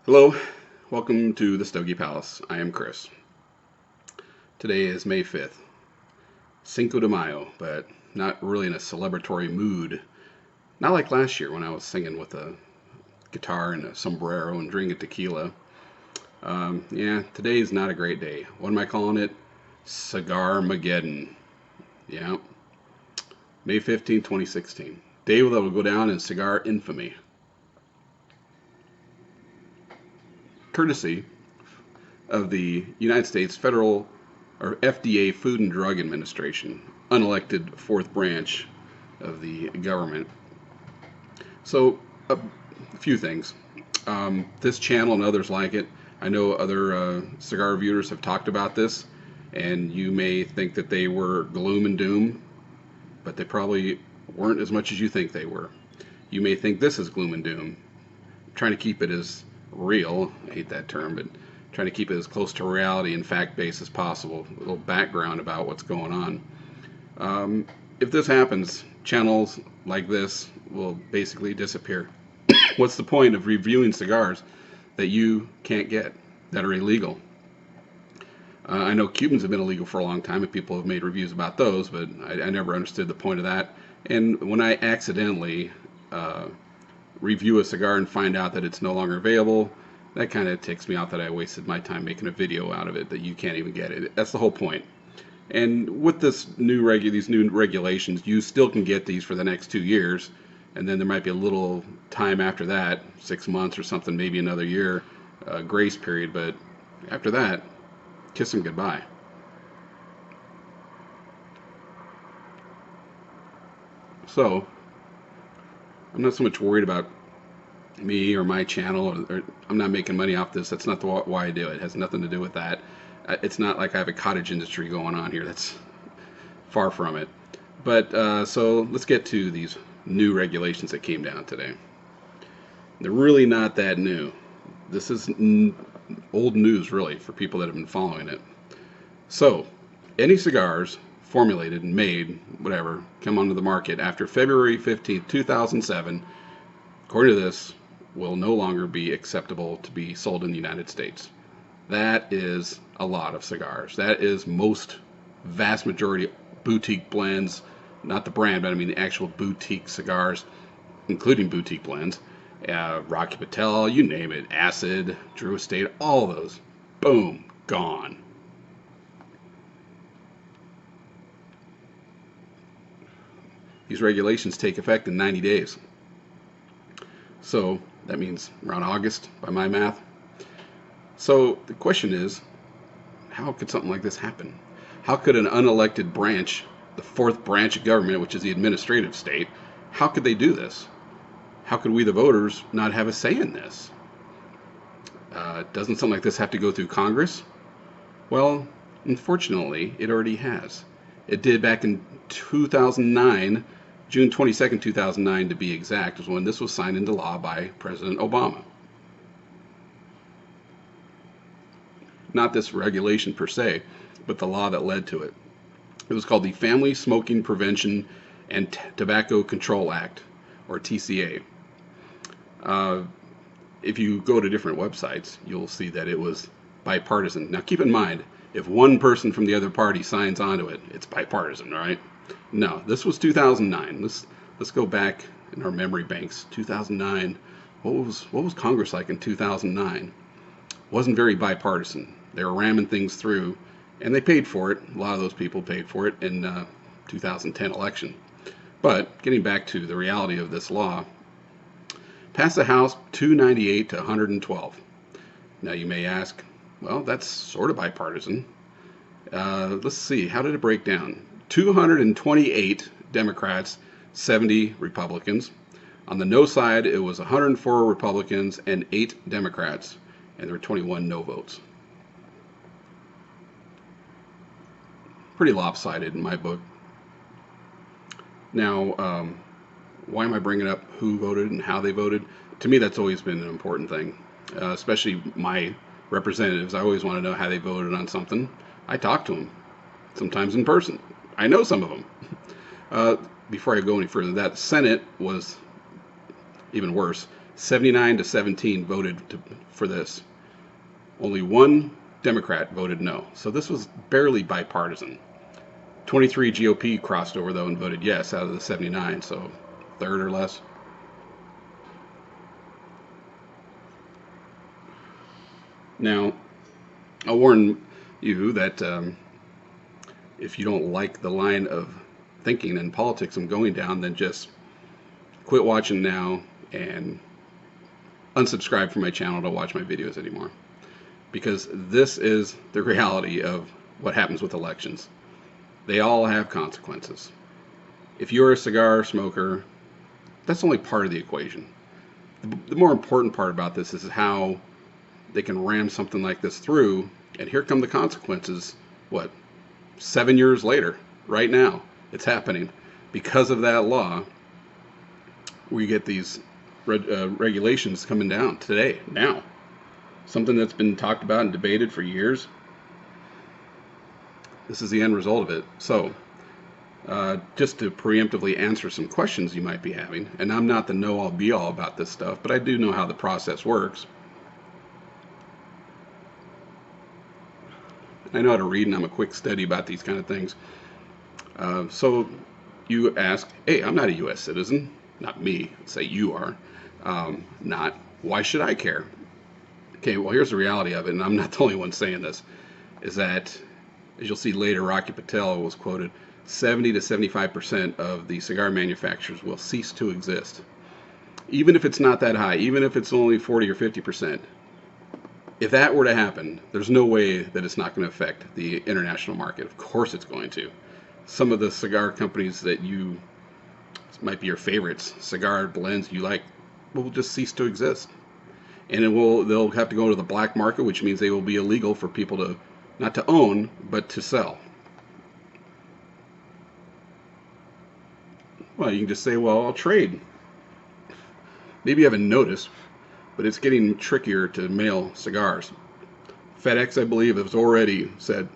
Hello, welcome to the Stogie Palace. I am Chris. Today is May 5th, Cinco de Mayo, but not really in a celebratory mood. Not like last year when I was singing with a guitar and a sombrero and drinking tequila. Today is not a great day. What am I calling it? Cigarmageddon. Yeah, May 15, 2016. Day that will go down in cigar infamy. Courtesy of the United States Federal or FDA Food and Drug Administration, unelected fourth branch of the government. So, a few things. This channel and others like it. I know other cigar reviewers have talked about this, and you may think that they were gloom and doom, but they probably weren't as much as you think they were. You may think this is gloom and doom. I'm trying to keep it as real. I hate that term, but trying to keep it as close to reality and fact-based as possible. A little background about what's going on. If this happens, channels like this will basically disappear. What's the point of reviewing cigars that you can't get, that are illegal? I know Cubans have been illegal for a long time, and people have made reviews about those, but I never understood the point of that. And when I accidentally review a cigar and find out that it's no longer available, that kind of ticks me off that I wasted my time making a video out of it that you can't even get it. That's the whole point. And with these new regulations, you still can get these for the next 2 years, and then there might be a little time after that, 6 months or something, maybe another year, grace period. But after that, kiss them goodbye. So I'm not so much worried about me or my channel, or I'm not making money off this. That's not why I do it. It has nothing to do with that. It's not like I have a cottage industry going on here. That's far from it. But so let's get to these new regulations that came down today. They're really not that new. This is old news, really, for people that have been following it. So, any cigars formulated and made, whatever, come onto the market after February 15th, 2007, according to this, will no longer be acceptable to be sold in the United States. That is a lot of cigars. That is vast majority boutique blends, not the brand, but I mean the actual boutique cigars, including boutique blends. Rocky Patel, you name it, Acid, Drew Estate, all those. Boom, gone. These regulations take effect in 90 days. So that means around August, by my math. So the question is, how could something like this happen? How could an unelected branch, the fourth branch of government, which is the administrative state, how could they do this? How could we, the voters, not have a say in this? Doesn't something like this have to go through Congress? Well, unfortunately, it already has. It did back in 2009, June 22nd, 2009 to be exact, was when this was signed into law by President Obama. Not this regulation per se, but the law that led to it. It was called the Family Smoking Prevention and Tobacco Control Act, or TCA. If you go to different websites, you'll see that it was bipartisan. Now keep in mind, if one person from the other party signs onto it, it's bipartisan, right? No, this was 2009. Let's go back in our memory banks. 2009. What was Congress like in 2009? Wasn't very bipartisan. They were ramming things through, and they paid for it. A lot of those people paid for it in 2010 election. But getting back to the reality of this law, passed the House 298 to 112. Now you may ask, well, that's sort of bipartisan. Let's see, how did it break down? 228 Democrats, 70 Republicans. On the no side, it was 104 Republicans and 8 Democrats, and there were 21 no votes. Pretty lopsided in my book. Now, why am I bringing up who voted and how they voted? To me, that's always been an important thing, especially my representatives. I always want to know how they voted on something. I talk to them, sometimes in person. I know some of them. Before I go any further, that Senate was even worse. 79-17 voted for this. Only one Democrat voted no. So this was barely bipartisan. 23 GOP crossed over, though, and voted yes out of the 79, so a third or less. Now, I'll warn you that if you don't like the line of thinking and politics I'm going down, then just quit watching now and unsubscribe from my channel to watch my videos anymore. Because this is the reality of what happens with elections. They all have consequences. If you're a cigar smoker, that's only part of the equation. The more important part about this is how they can ram something like this through, and here come the consequences, 7 years later, right now. It's happening. Because of that law, we get these regulations coming down today, now. Something that's been talked about and debated for years. This is the end result of it. So, just to preemptively answer some questions you might be having, and I'm not the know-all be-all about this stuff, but I do know how the process works. I know how to read, and I'm a quick study about these kind of things. So you ask, hey, I'm not a U.S. citizen. Not me. Say you are. Not, why should I care? Okay, well, here's the reality of it, and I'm not the only one saying this, is that, as you'll see later, Rocky Patel was quoted, 70 to 75% of the cigar manufacturers will cease to exist. Even if it's not that high, even if it's only 40 or 50%, if that were to happen, there's no way that it's not going to affect the international market. Of course it's going to. Some of the cigar companies that might be your favorites, cigar blends you like, will just cease to exist. And they'll have to go to the black market, which means they will be illegal for people to, not to own, but to sell. Well, you can just say, well, I'll trade. Maybe you haven't noticed, but it's getting trickier to mail cigars. FedEx, I believe, has already said,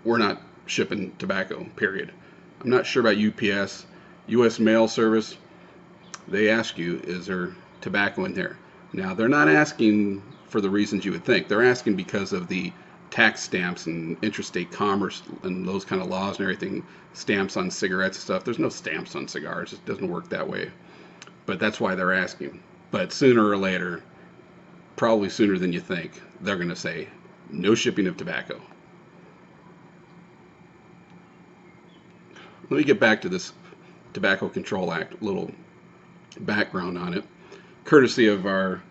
we're not shipping tobacco, period. I'm not sure about UPS. U.S. Mail Service, they ask you, is there tobacco in there? Now, they're not asking for the reasons you would think. They're asking because of the tax stamps and interstate commerce and those kind of laws and everything, stamps on cigarettes and stuff. There's no stamps on cigars. It doesn't work that way. But that's why they're asking. But sooner or later, probably sooner than you think, they're going to say, no shipping of tobacco. Let me get back to this Tobacco Control Act, a little background on it, courtesy of our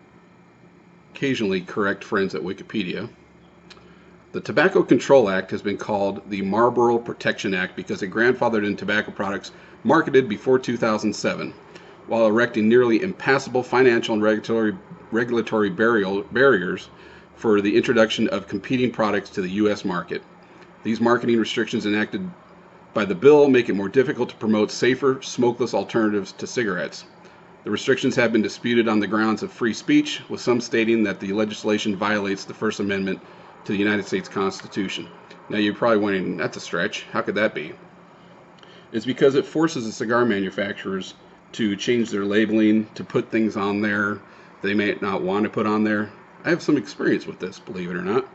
occasionally correct friends at Wikipedia. The Tobacco Control Act has been called the Marlboro Protection Act because it grandfathered in tobacco products marketed before 2007, while erecting nearly impassable financial and regulatory barriers for the introduction of competing products to the U.S. market. These marketing restrictions enacted by the bill make it more difficult to promote safer, smokeless alternatives to cigarettes. The restrictions have been disputed on the grounds of free speech, with some stating that the legislation violates the First Amendment to the United States Constitution. Now you're probably wondering, that's a stretch. How could that be? It's because it forces the cigar manufacturers to change their labeling, to put things on there they may not want to put on there. I have some experience with this, believe it or not.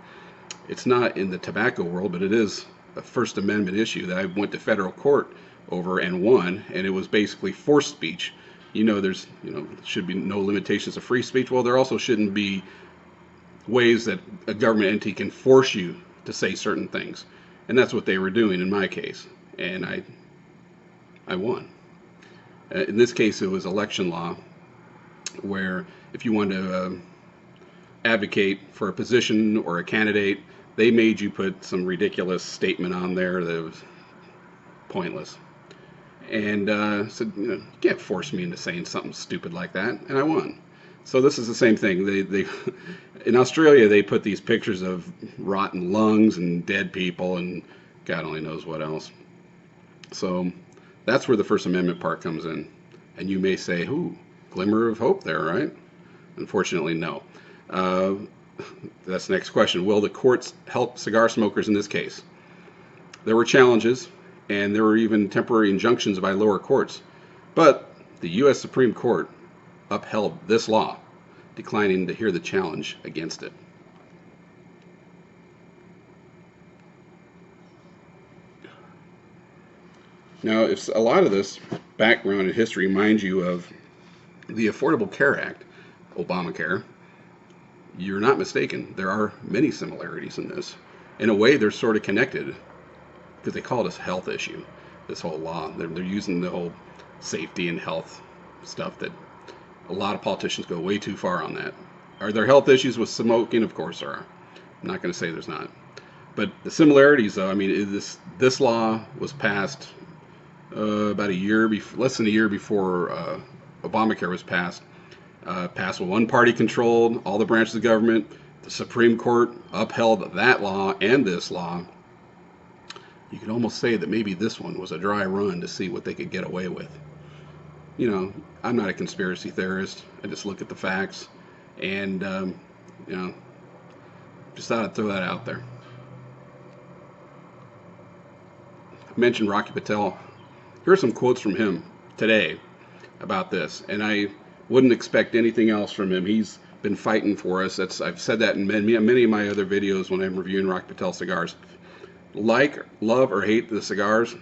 It's not in the tobacco world, but it is a First Amendment issue that I went to federal court over and won, and it was basically forced speech. There's, should be no limitations of free speech. Well, there also shouldn't be ways that a government entity can force you to say certain things. And that's what they were doing in my case. And I won. In this case, it was election law, where if you wanted to advocate for a position or a candidate, they made you put some ridiculous statement on there that was pointless. And said, you can't force me into saying something stupid like that. And I won. So this is the same thing. They in Australia, they put these pictures of rotten lungs and dead people and God only knows what else. So that's where the First Amendment part comes in. And you may say, ooh, glimmer of hope there, right? Unfortunately, no. That's the next question. Will the courts help cigar smokers in this case? There were challenges, and there were even temporary injunctions by lower courts. But the U.S. Supreme Court upheld this law. declining to hear the challenge against it. Now, if a lot of this background and history reminds you of the Affordable Care Act, Obamacare, you're not mistaken. There are many similarities in this. In a way, they're sort of connected because they call it a health issue, this whole law. They're using the whole safety and health stuff that a lot of politicians go way too far on that. Are there health issues with smoking? Of course there are. I'm not going to say there's not. But the similarities, though, I mean, this law was passed about less than a year before Obamacare was passed. Passed with one party controlled, all the branches of government. The Supreme Court upheld that law and this law. You could almost say that maybe this one was a dry run to see what they could get away with. You know, I'm not a conspiracy theorist. I just look at the facts, and you know, just thought I'd throw that out there. I mentioned Rocky Patel. Here are some quotes from him today about this, and I wouldn't expect anything else from him. He's been fighting for us. I've said that in many of my other videos when I'm reviewing Rocky Patel cigars. Like, love, or hate the cigars,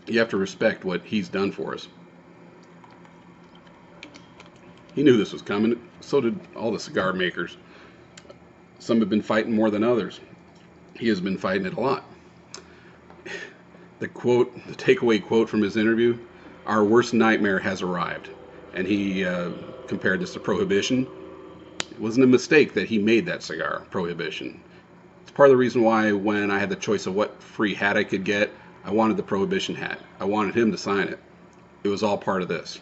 you have to respect what he's done for us. He knew this was coming. So did all the cigar makers. Some have been fighting more than others. He has been fighting it a lot. The takeaway quote from his interview, "Our worst nightmare has arrived." And he compared this to Prohibition. It wasn't a mistake that he made that cigar, Prohibition. It's part of the reason why when I had the choice of what free hat I could get, I wanted the Prohibition hat. I wanted him to sign it. It was all part of this.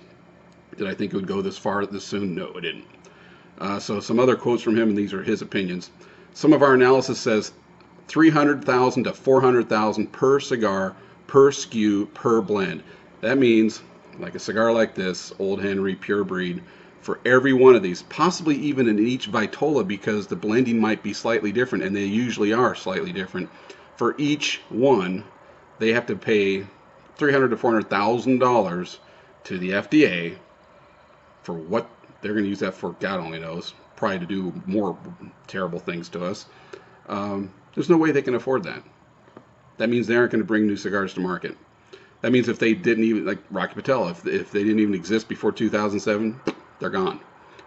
Did I think it would go this far this soon? No, it didn't. So some other quotes from him, and these are his opinions. Some of our analysis says 300,000 to 400,000 per cigar, per SKU, per blend. That means, like a cigar like this, Old Henry Pure Breed, for every one of these, possibly even in each Vitola, because the blending might be slightly different, and they usually are slightly different. For each one, they have to pay $300,000 to $400,000 to the FDA for what they're going to use that for. God only knows. Probably to do more terrible things to us. There's no way they can afford that. That means they aren't going to bring new cigars to market. That means if they didn't even, like Rocky Patel, if they didn't even exist before 2007, they're gone.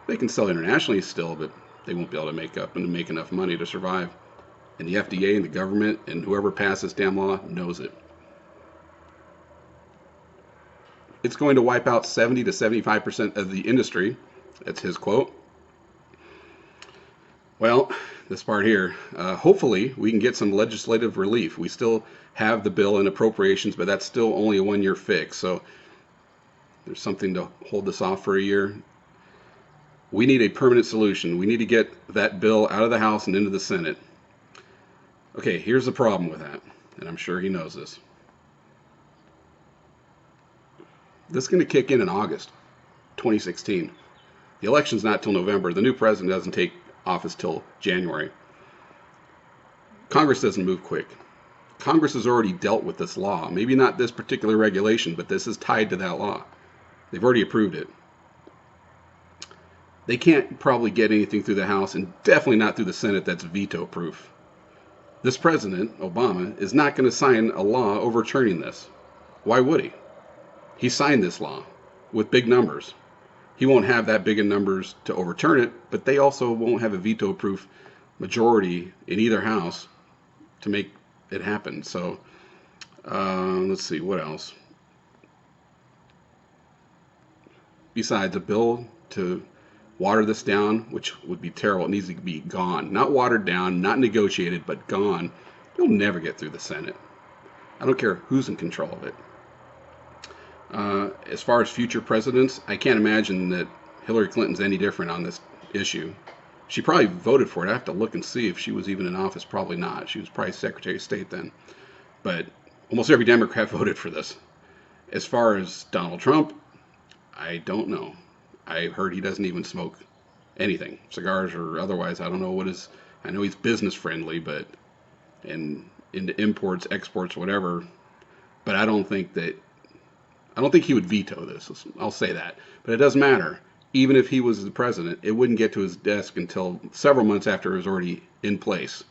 They can sell internationally still, but they won't be able to make enough money to survive. And the FDA and the government and whoever passed this damn law knows it. It's going to wipe out 70 to 75% of the industry. That's his quote. Well, this part here, hopefully we can get some legislative relief. We still have the bill in appropriations, but that's still only a one-year fix. So there's something to hold this off for a year. We need a permanent solution. We need to get that bill out of the House and into the Senate. Okay, here's the problem with that, and I'm sure he knows this. This is going to kick in August 2016. The election's not till November. The new president doesn't take office till January. Congress doesn't move quick. Congress has already dealt with this law. Maybe not this particular regulation, but this is tied to that law. They've already approved it. They can't probably get anything through the House, and definitely not through the Senate that's veto-proof. This president, Obama, is not going to sign a law overturning this. Why would he? He signed this law with big numbers. He won't have that big in numbers to overturn it, but they also won't have a veto-proof majority in either house to make it happen. So let's see, what else? Besides a bill to water this down, which would be terrible. It needs to be gone. Not watered down, not negotiated, but gone. You'll never get through the Senate. I don't care who's in control of it. As far as future presidents, I can't imagine that Hillary Clinton's any different on this issue. She probably voted for it. I have to look and see if she was even in office. Probably not. She was probably Secretary of State then. But almost every Democrat voted for this. As far as Donald Trump, I don't know. I heard he doesn't even smoke anything, cigars or otherwise. I don't know what is. I know he's business friendly, but and into imports, exports, whatever. But I don't think he would veto this. I'll say that. But it doesn't matter. even if he was the president, it wouldn't get to his desk until several months after it was already in place.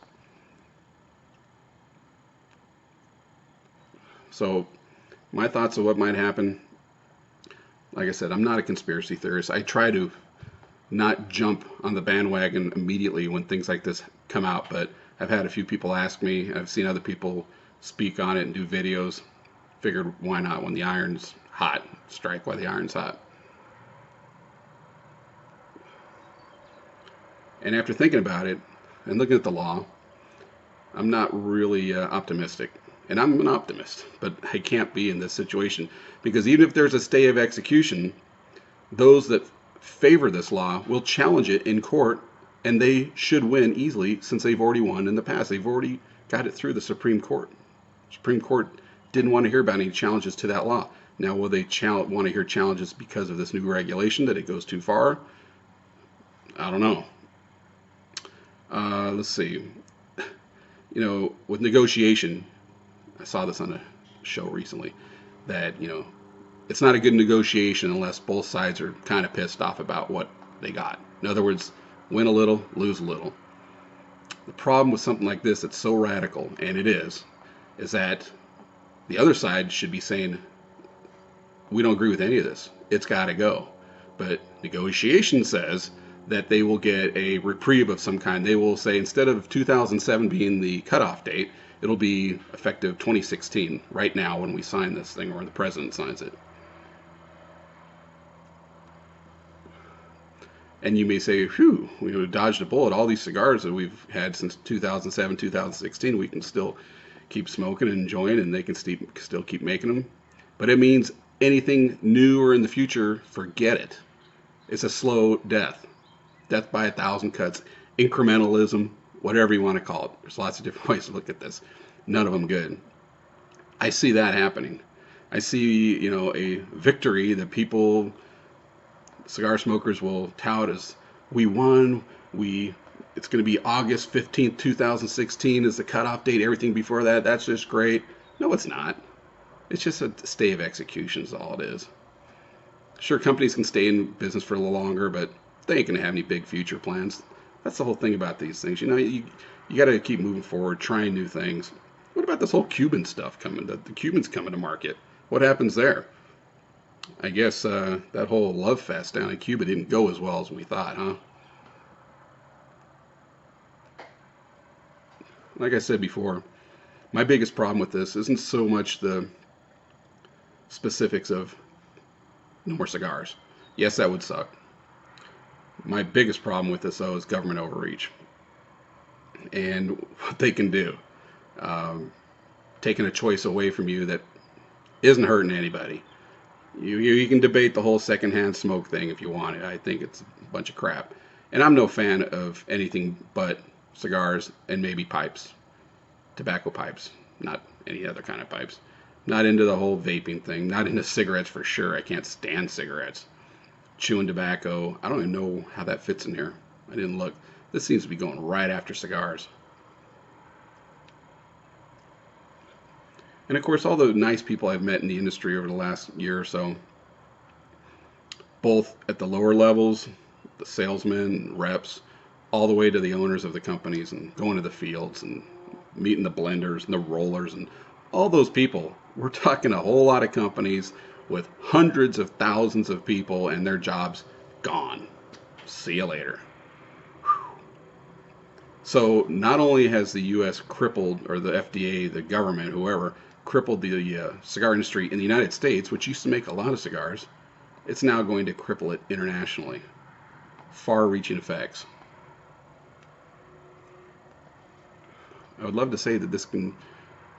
So my thoughts of what might happen, like I said, I'm not a conspiracy theorist. I try to not jump on the bandwagon immediately when things like this come out, but I've had a few people ask me. I've seen other people speak on it and do videos. Figured, why not? When the iron's hot, strike while the iron's hot. And after thinking about it and looking at the law, I'm not really optimistic. And I'm an optimist, but I can't be in this situation, because even if there's a stay of execution, those that favor this law will challenge it in court, and they should win easily since they've already won in the past. They've already got it through the Supreme Court. Supreme Court didn't want to hear about any challenges to that law. Now, will they want to hear challenges because of this new regulation that it goes too far? I don't know. Let's see. With negotiation, I saw this on a show recently, that, it's not a good negotiation unless both sides are kind of pissed off about what they got. In other words, win a little, lose a little. The problem with something like this that's so radical, and it is that the other side should be saying, we don't agree with any of this. It's got to go. But negotiation says that they will get a reprieve of some kind. They will say, instead of 2007 being the cutoff date, it'll be effective 2016, right now when we sign this thing, or when the president signs it. And you may say, phew, we dodged a bullet. All these cigars that we've had since 2007, 2016, we can still keep smoking and enjoying, and they can still keep making them. But it means anything new or in the future, forget it. It's a slow death. Death by 1,000 cuts. Incrementalism, whatever you want to call it. There's lots of different ways to look at this. None of them good. I see that happening. I see, a victory that people, cigar smokers, will tout as, we won, it's going to be August 15th, 2016 is the cutoff date. Everything before that, that's just great. No, it's not. It's just a stay of execution is all it is. Sure, companies can stay in business for a little longer, but they ain't going to have any big future plans. That's the whole thing about these things. You got to keep moving forward, trying new things. What about this whole Cuban stuff coming? The Cubans coming to market. What happens there? I guess that whole love fest down in Cuba didn't go as well as we thought, huh? Like I said before, my biggest problem with this isn't so much the specifics of no more cigars. Yes, that would suck. My biggest problem with this, though, is government overreach and what they can do. Taking a choice away from you that isn't hurting anybody. You can debate the whole secondhand smoke thing if you want it. I think it's a bunch of crap. And I'm no fan of anything but cigars and maybe pipes. Tobacco pipes, not any other kind of pipes. Not into the whole vaping thing. Not into cigarettes for sure. I can't stand cigarettes. Chewing tobacco. I don't even know how that fits in here. I didn't look. This seems to be going right after cigars. And of course, all the nice people I've met in the industry over the last year or so, both at the lower levels, the salesmen, reps, all the way to the owners of the companies, and going to the fields and meeting the blenders and the rollers and all those people. We're talking a whole lot of companies with hundreds of thousands of people and their jobs gone. See you later. So not only has the U.S. crippled, or the FDA, the government, whoever, crippled the cigar industry in the United States, which used to make a lot of cigars, it's now going to cripple it internationally. Far-reaching effects. I would love to say that this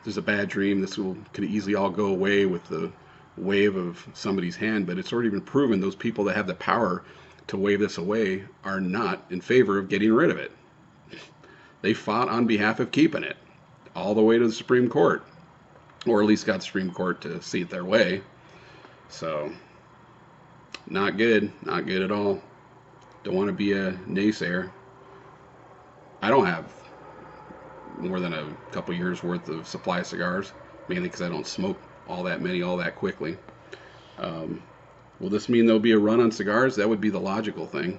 is a bad dream. This could easily all go away with the wave of somebody's hand, but it's already been proven those people that have the power to wave this away are not in favor of getting rid of it. They fought on behalf of keeping it all the way to the Supreme Court, or at least got the Supreme Court to see it their way. So, not good at all. Don't want to be a naysayer. I don't have more than a couple years worth of supply of cigars, mainly because I don't smoke all that many all that quickly. Will this mean there'll be a run on cigars? That would be the logical thing.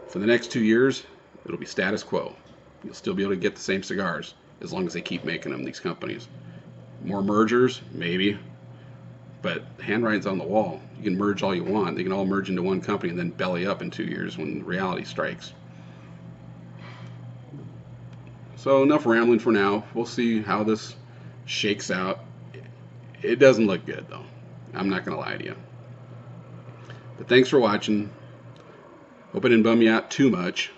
For the next 2 years, it'll be status quo. You'll still be able to get the same cigars as long as they keep making them, these companies. More mergers? Maybe. But handwriting's on the wall. You can merge all you want. They can all merge into one company and then belly up in 2 years when reality strikes. So enough rambling for now. We'll see how this shakes out. It doesn't look good, though. I'm not going to lie to you. But thanks for watching. Hope I didn't bum you out too much.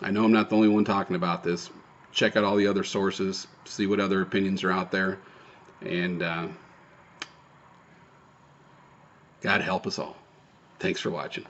I know I'm not the only one talking about this. Check out all the other sources. See what other opinions are out there. And God help us all. Thanks for watching.